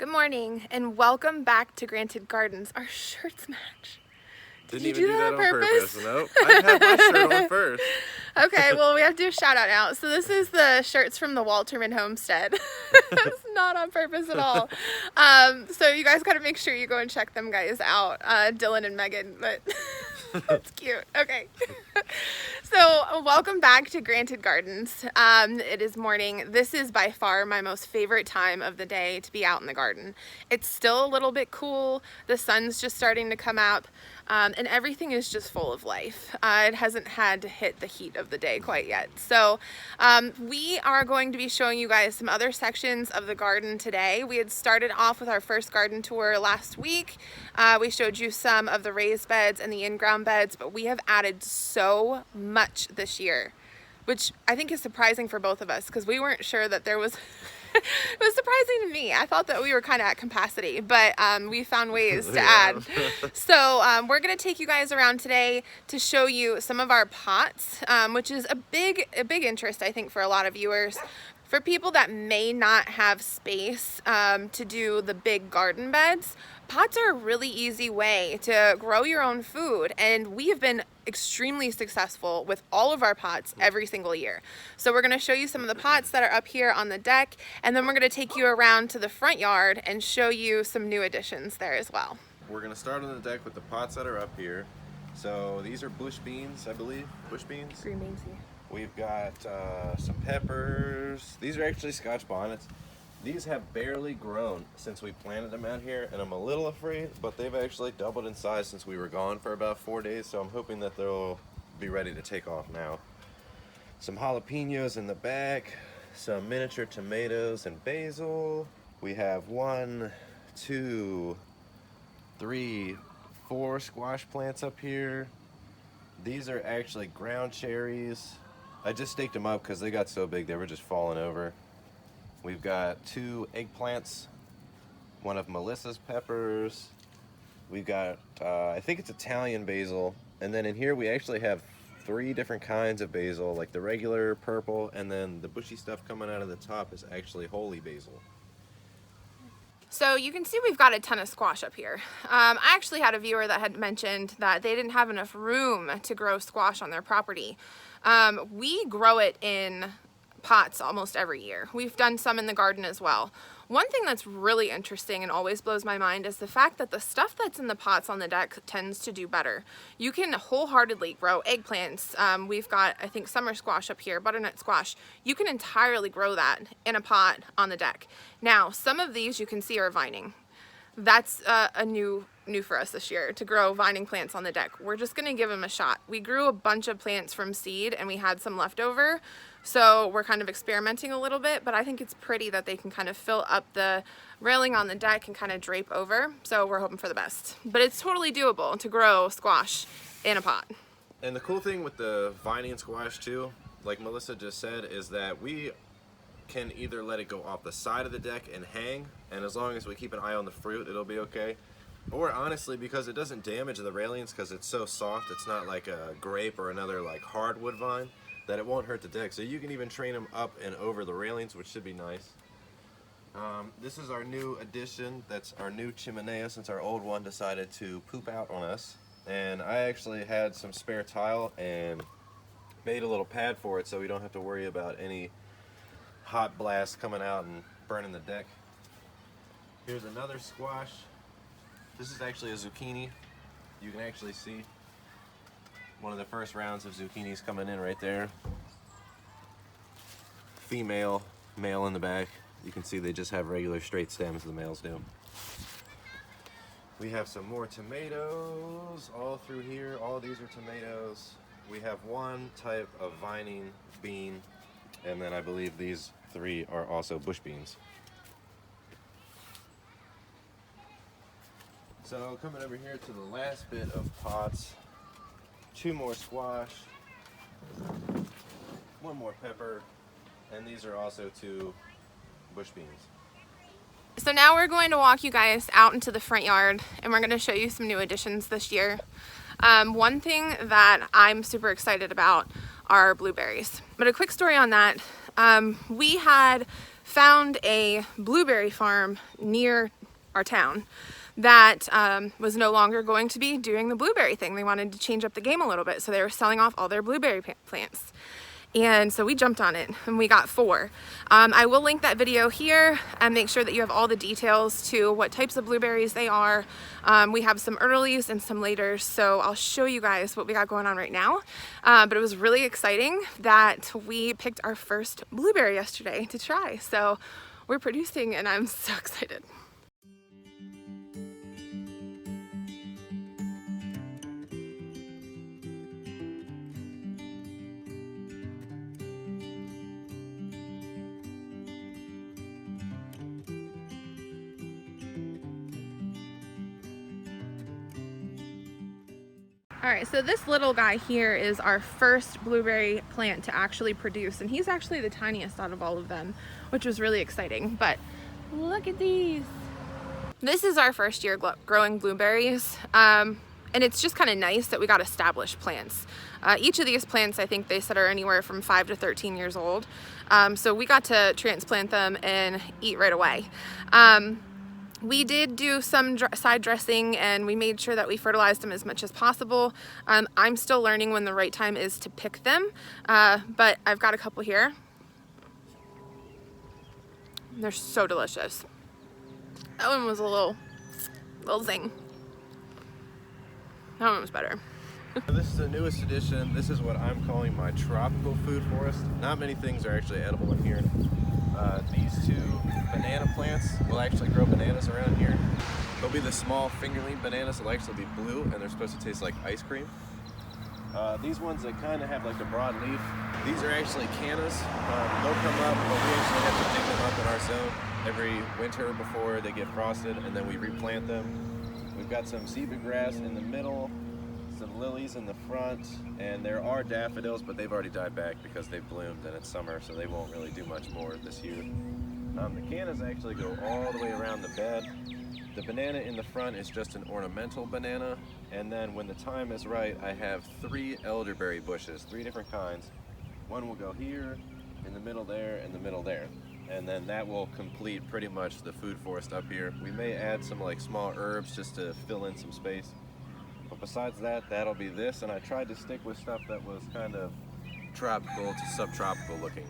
Good morning and welcome back to Granted Gardens. Our shirts match. Didn't even do that on purpose. Nope. I had my shirt on first. Okay, well we have to do a shout out now. So this is the shirts from the Wolterman Homestead. It's not on purpose at all. So you guys gotta make sure you go and check them guys out. Dylan and Megan, but that's cute. Okay. So welcome back to Granted Gardens. It is morning. This is by far my most favorite time of the day to be out in the garden. It's still a little bit cool. The sun's just starting to come out. And everything is just full of life. It hasn't had to hit the heat of the day quite yet. So we are going to be showing you guys some other sections of the garden today. We had started off with our first garden tour last week. We showed you some of the raised beds and the in-ground beds, but we have added so much this year, which I think is surprising for both of us because we weren't sure that there was it was surprising to me. I thought that we were kind of at capacity, but we found ways to add. So we're going to take you guys around today to show you some of our pots, which is a big interest, I think, for a lot of viewers. For people that may not have space to do the big garden beds, pots are a really easy way to grow your own food, and we have been extremely successful with all of our pots every single year. So we're going to show you some of the pots that are up here on the deck, and then we're going to take you around to the front yard and show you some new additions there as well. We're going to start on the deck with the pots that are up here. So these are bush beans, I believe. Bush beans? Green beans, yeah. We've got some peppers. These are actually Scotch bonnets. These have barely grown since we planted them out here, and I'm a little afraid, but they've actually doubled in size since we were gone for about 4 days, so I'm hoping that they'll be ready to take off now. Some jalapenos in the back, some miniature tomatoes and basil. We have 1, 2, 3, 4 squash plants up here. These are actually ground cherries. I just staked them up because they got so big they were just falling over. We've got 2 eggplants, one of Melissa's peppers. We've got, I think it's Italian basil. And then in here we actually have 3 different kinds of basil, like the regular purple, and then the bushy stuff coming out of the top is actually holy basil. So you can see we've got a ton of squash up here. I actually had a viewer that had mentioned that they didn't have enough room to grow squash on their property. We grow it in pots almost every year. We've done some in the garden as well. One thing that's really interesting and always blows my mind is the fact that the stuff that's in the pots on the deck tends to do better. You can wholeheartedly grow eggplants. We've got, I think, summer squash up here, butternut squash. You can entirely grow that in a pot on the deck. Now, some of these you can see are vining. That's a new for us this year, to grow vining plants on the deck. We're just gonna give them a shot. We grew a bunch of plants from seed and we had some left over, so we're kind of experimenting a little bit, but I think it's pretty that they can kind of fill up the railing on the deck and kind of drape over, so we're hoping for the best. But it's totally doable to grow squash in a pot. And the cool thing with the vining squash too, like Melissa just said, is that we can either let it go off the side of the deck and hang, and as long as we keep an eye on the fruit, it'll be okay. Or honestly, because it doesn't damage the railings because it's so soft, it's not like a grape or another like hardwood vine, that it won't hurt the deck. So you can even train them up and over the railings, which should be nice. This is our new addition. That's our new chimenea since our old one decided to poop out on us. And I actually had some spare tile and made a little pad for it so we don't have to worry about any hot blast coming out and burning the deck. Here's another squash. This is actually a zucchini. You can actually see one of the first rounds of zucchinis coming in right there. Female, male in the back. You can see they just have regular straight stems, the males do. We have some more tomatoes all through here. All of these are tomatoes. We have 1 type of vining bean, and then I believe these 3 are also bush beans. So coming over here to the last bit of pots, 2 more squash, 1 more pepper, and these are also 2 bush beans. So now we're going to walk you guys out into the front yard and we're going to show you some new additions this year. One thing that I'm super excited about are blueberries. But a quick story on that. We had found a blueberry farm near our town that was no longer going to be doing the blueberry thing. They wanted to change up the game a little bit, so they were selling off all their blueberry plants. And so we jumped on it and we got 4. I will link that video here and make sure that you have all the details to what types of blueberries they are. We have some earlies and some laters, so I'll show you guys what we got going on right now. But it was really exciting that we picked our first blueberry yesterday to try. So we're producing and I'm so excited. All right, so this little guy here is our first blueberry plant to actually produce, and he's actually the tiniest out of all of them, which was really exciting. But look at these. This is our first year growing blueberries, and it's just kind of nice that we got established plants. Each of these plants, I think they said, are anywhere from 5 to 13 years old. So we got to transplant them and eat right away. We did do some side dressing and we made sure that we fertilized them as much as possible. I'm still learning when the right time is to pick them, but I've got a couple here. They're so delicious. That one was a little zing. That one was better. This is the newest edition. This is what I'm calling my tropical food forest. Not many things are actually edible in here. These 2 banana plants will actually grow bananas around here. They'll be the small fingerling bananas. They'll actually be blue and they're supposed to taste like ice cream. These ones that kind of have like a broad leaf, these are actually cannas. They'll come up, but we actually have to dig them up in our zone every winter before they get frosted, and then we replant them. We've got some zebra grass in the middle, some lilies in the front, and there are daffodils, but they've already died back because they've bloomed and it's summer, so they won't really do much more this year. The cannas actually go all the way around the bed. The banana in the front is just an ornamental banana, and then when the time is right, I have 3 elderberry bushes, 3 different kinds. One will go here, in the middle there, and the middle there. And then that will complete pretty much the food forest up here. We may add some like small herbs just to fill in some space. But besides that, that'll be this, and I tried to stick with stuff that was kind of tropical to subtropical looking.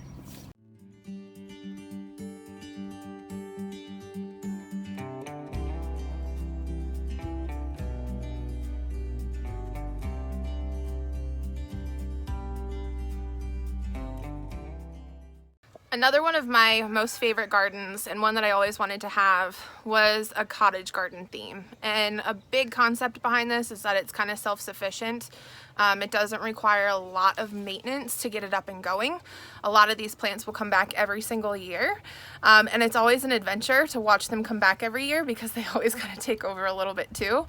Another one of my most favorite gardens, and one that I always wanted to have, was a cottage garden theme. And a big concept behind this is that it's kind of self-sufficient. It doesn't require a lot of maintenance to get it up and going. A lot of these plants will come back every single year, and it's always an adventure to watch them come back every year because they always kind of take over a little bit too.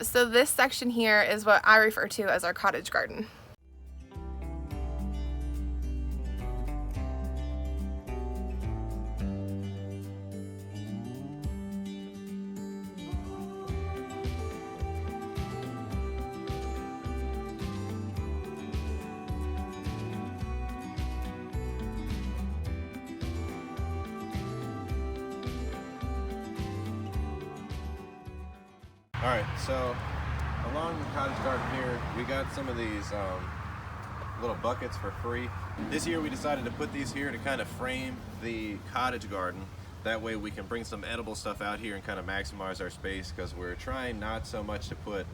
So this section here is what I refer to as our cottage garden. Alright, so along the cottage garden here, we got some of these little buckets for free. This year we decided to put these here to kind of frame the cottage garden. That way we can bring some edible stuff out here and kind of maximize our space, because we're trying not so much to put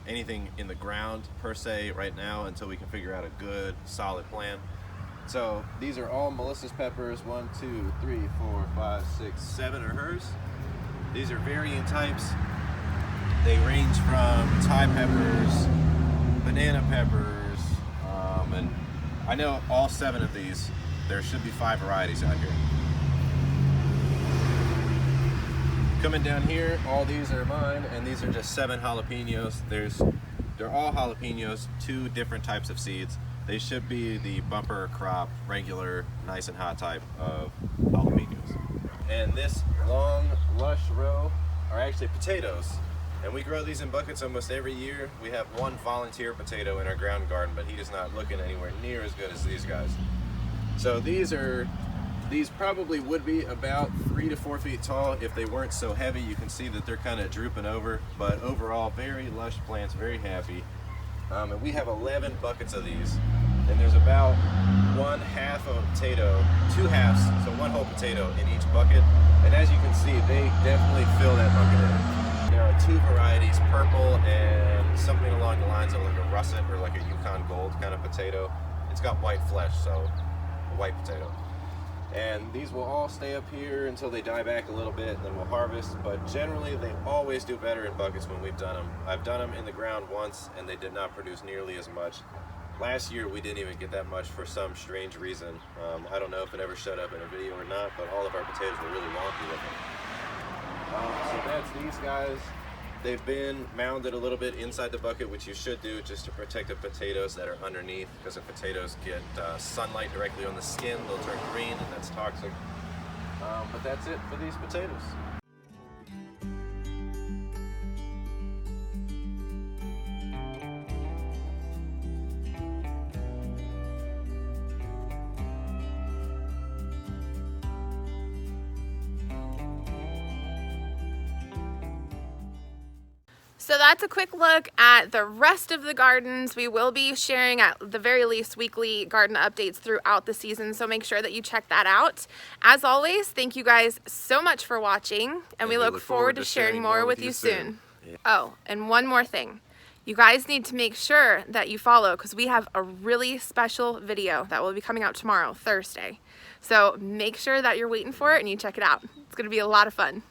anything in the ground per se right now until we can figure out a good solid plan. So these are all Melissa's peppers. 1, 2, 3, 4, 5, 6, 7 are hers. These are varying types. They range from Thai peppers, banana peppers, and I know all 7 of these. There should be 5 varieties out here. Coming down here, all these are mine, and these are just 7 jalapenos. They're all jalapenos, 2 different types of seeds. They should be the bumper crop, regular, nice and hot type of jalapenos. And this long, lush row are actually potatoes. And we grow these in buckets almost every year. We have 1 volunteer potato in our ground garden, but he is not looking anywhere near as good as these guys. So these are These probably would be about 3 to 4 feet tall if they weren't so heavy. You can see that they're kind of drooping over, but overall very lush plants, very happy. And we have 11 buckets of these, and there's about 1/2 of a potato, 2 halves, so 1 whole potato in each bucket. And as you can see, they definitely fill that bucket in. There are 2 varieties, purple and something along the lines of like a russet or like a Yukon Gold kind of potato. It's got white flesh, so a white potato. And these will all stay up here until they die back a little bit, and then we'll harvest. But generally they always do better in buckets when we've done them. I've done them in the ground once and they did not produce nearly as much. Last year we didn't even get that much for some strange reason. I don't know if it ever showed up in a video or not, but all of our potatoes were really wonky looking. So that's these guys. They've been mounded a little bit inside the bucket, which you should do just to protect the potatoes that are underneath, because if potatoes get sunlight directly on the skin, they'll turn green and that's toxic. But that's it for these potatoes. So that's a quick look at the rest of the gardens. We will be sharing at the very least weekly garden updates throughout the season, so make sure that you check that out. As always, thank you guys so much for watching, and we look forward to sharing more with you soon. Yeah. Oh, and one more thing. You guys need to make sure that you follow, because we have a really special video that will be coming out tomorrow, Thursday. So make sure that you're waiting for it and you check it out. It's going to be a lot of fun.